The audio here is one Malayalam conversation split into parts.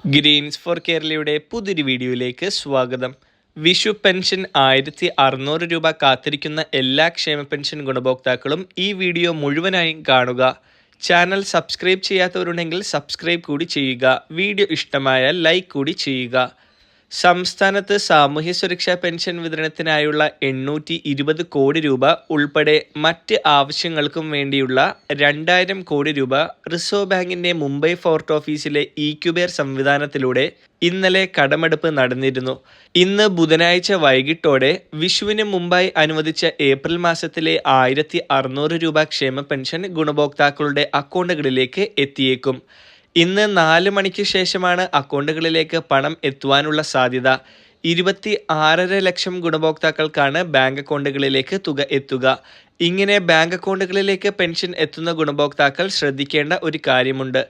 ഗ്രീൻസ് ഫോർ കേരളയുടെ പുതിയൊരു വീഡിയോയിലേക്ക് സ്വാഗതം. വിഷു പെൻഷൻ 1600 രൂപ കാത്തിരിക്കുന്ന എല്ലാ ക്ഷേമ പെൻഷൻ ഗുണഭോക്താക്കളും ഈ വീഡിയോ മുഴുവനായും കാണുക. ചാനൽ സബ്സ്ക്രൈബ് ചെയ്യാത്തവരുണ്ടെങ്കിൽ സബ്സ്ക്രൈബ് കൂടി ചെയ്യുക. വീഡിയോ ഇഷ്ടമായാൽ ലൈക്ക് കൂടി ചെയ്യുക. സംസ്ഥാനത്ത് സാമൂഹ്യ സുരക്ഷാ പെൻഷൻ വിതരണത്തിനായുള്ള 820 കോടി രൂപ ഉൾപ്പെടെ മറ്റ് ആവശ്യങ്ങൾക്കും വേണ്ടിയുള്ള 2000 കോടി രൂപ റിസർവ് ബാങ്കിന്റെ മുംബൈ ഫോർട്ട് ഓഫീസിലെ ഇക്യുബേർ സംവിധാനത്തിലൂടെ ഇന്നലെ കടമെടുപ്പ് നടന്നിരുന്നു. ഇന്ന് ബുധനാഴ്ച വൈകിട്ടോടെ വിഷുവിന് മുമ്പായി അനുവദിച്ച ഏപ്രിൽ മാസത്തിലെ 1600 രൂപ ക്ഷേമ പെൻഷൻ ഗുണഭോക്താക്കളുടെ അക്കൗണ്ടുകളിലേക്ക് എത്തിയേക്കും. ഇന്ന് 4 മണിക്ക് ശേഷമാണ് അക്കൗണ്ടുകളിലേക്ക് പണം എത്തുവാനുള്ള സാധ്യത. 26.5 ലക്ഷം ഗുണഭോക്താക്കൾക്കാണ് ബാങ്ക് അക്കൗണ്ടുകളിലേക്ക് തുക എത്തുക. ഇങ്ങനെ ബാങ്ക് അക്കൗണ്ടുകളിലേക്ക് പെൻഷൻ എത്തുന്ന ഗുണഭോക്താക്കൾ ശ്രദ്ധിക്കേണ്ട ഒരു കാര്യമുണ്ട്.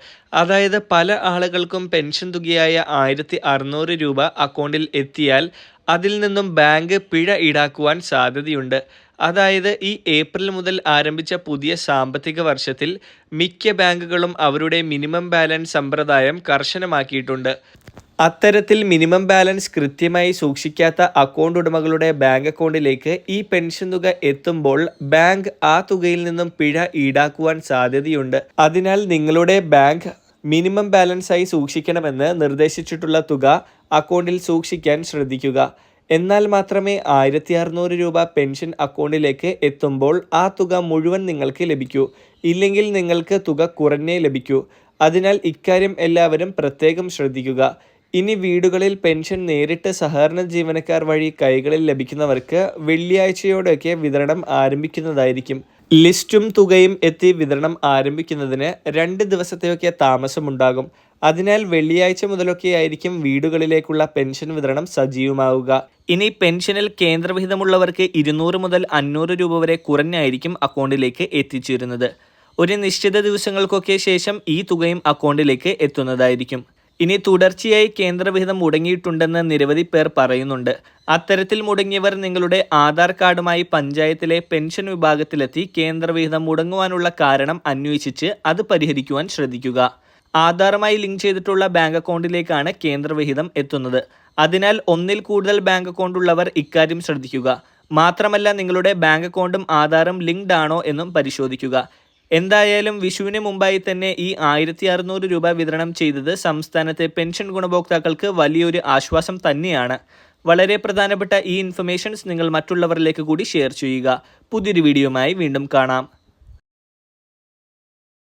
അതായത് പല ആളുകൾക്കും പെൻഷൻ തുകയായ 1600 രൂപ അക്കൗണ്ടിൽ എത്തിയാൽ അതിൽ നിന്നും ബാങ്ക് പിഴ ഈടാക്കുവാൻ സാധ്യതയുണ്ട്. അതായത് ഈ ഏപ്രിൽ മുതൽ ആരംഭിച്ച പുതിയ സാമ്പത്തിക വർഷത്തിൽ മിക്ക ബാങ്കുകളും അവരുടെ മിനിമം ബാലൻസ് സമ്പ്രദായം കർശനമാക്കിയിട്ടുണ്ട്. അത്തരത്തിൽ മിനിമം ബാലൻസ് കൃത്യമായി സൂക്ഷിക്കാത്ത അക്കൗണ്ട് ഉടമകളുടെ ബാങ്ക് അക്കൗണ്ടിലേക്ക് ഈ പെൻഷൻ തുക എത്തുമ്പോൾ ബാങ്ക് ആ തുകയിൽ നിന്നും പിഴ ഈടാക്കുവാൻ സാധ്യതയുണ്ട്. അതിനാൽ നിങ്ങളുടെ ബാങ്ക് മിനിമം ബാലൻസായി സൂക്ഷിക്കണമെന്ന് നിർദ്ദേശിച്ചിട്ടുള്ള തുക അക്കൗണ്ടിൽ സൂക്ഷിക്കാൻ ശ്രദ്ധിക്കുക. എന്നാൽ മാത്രമേ 1600 രൂപ പെൻഷൻ അക്കൗണ്ടിലേക്ക് എത്തുമ്പോൾ ആ തുക മുഴുവൻ നിങ്ങൾക്ക് ലഭിക്കൂ. ഇല്ലെങ്കിൽ നിങ്ങൾക്ക് തുക കുറഞ്ഞേ ലഭിക്കൂ. അതിനാൽ ഇക്കാര്യം എല്ലാവരും പ്രത്യേകം ശ്രദ്ധിക്കുക. ഇനി വീടുകളിൽ പെൻഷൻ നേരിട്ട് സഹകരണ ജീവനക്കാർ വഴി കൈകളിൽ ലഭിക്കുന്നവർക്ക് വെള്ളിയാഴ്ചയോടെയൊക്കെ വിതരണം ആരംഭിക്കുന്നതായിരിക്കും. ലിസ്റ്റും തുകയും എത്തി വിതരണം ആരംഭിക്കുന്നതിന് 2 ദിവസത്തെയൊക്കെ താമസമുണ്ടാകും. അതിനാൽ വെള്ളിയാഴ്ച മുതലൊക്കെ ആയിരിക്കും വീടുകളിലേക്കുള്ള പെൻഷൻ വിതരണം സജീവമാവുക. ഇനി പെൻഷനിൽ കേന്ദ്രവിഹിതമുള്ളവർക്ക് 200 മുതൽ 500 രൂപ വരെ കുറഞ്ഞായിരിക്കും അക്കൗണ്ടിലേക്ക് എത്തിച്ചേരുന്നത്. ഒരു നിശ്ചിത ദിവസങ്ങൾക്കൊക്കെ ശേഷം ഈ തുകയും അക്കൗണ്ടിലേക്ക് എത്തുന്നതായിരിക്കും. ഇനി തുടർച്ചയായി കേന്ദ്രവിഹിതം മുടങ്ങിയിട്ടുണ്ടെന്ന് നിരവധി പേർ പറയുന്നുണ്ട്. അത്തരത്തിൽ മുടങ്ങിയവർ നിങ്ങളുടെ ആധാർ കാർഡുമായി പഞ്ചായത്തിലെ പെൻഷൻ വിഭാഗത്തിലെത്തി കേന്ദ്രവിഹിതം മുടങ്ങുവാനുള്ള കാരണം അന്വേഷിച്ച് അത് പരിഹരിക്കുവാൻ ശ്രദ്ധിക്കുക. ആധാറുമായി ലിങ്ക് ചെയ്തിട്ടുള്ള ബാങ്ക് അക്കൗണ്ടിലേക്കാണ് കേന്ദ്രവിഹിതം എത്തുന്നത്. അതിനാൽ ഒന്നിൽ കൂടുതൽ ബാങ്ക് അക്കൗണ്ട് ഉള്ളവർ ഇക്കാര്യം ശ്രദ്ധിക്കുക. മാത്രമല്ല നിങ്ങളുടെ ബാങ്ക് അക്കൗണ്ടും ആധാറും ലിങ്ക്ഡ് ആണോ എന്നും പരിശോധിക്കുക. എന്തായാലും വിഷുവിന് മുമ്പായി തന്നെ ഈ 1600 രൂപ വിതരണം ചെയ്തത് സംസ്ഥാനത്തെ പെൻഷൻ ഗുണഭോക്താക്കൾക്ക് വലിയൊരു ആശ്വാസം തന്നെയാണ്. വളരെ പ്രധാനപ്പെട്ട ഈ ഇൻഫർമേഷൻസ് നിങ്ങൾ മറ്റുള്ളവരിലേക്ക് കൂടി ഷെയർ ചെയ്യുക. പുതിയൊരു വീഡിയോയുമായി വീണ്ടും കാണാം.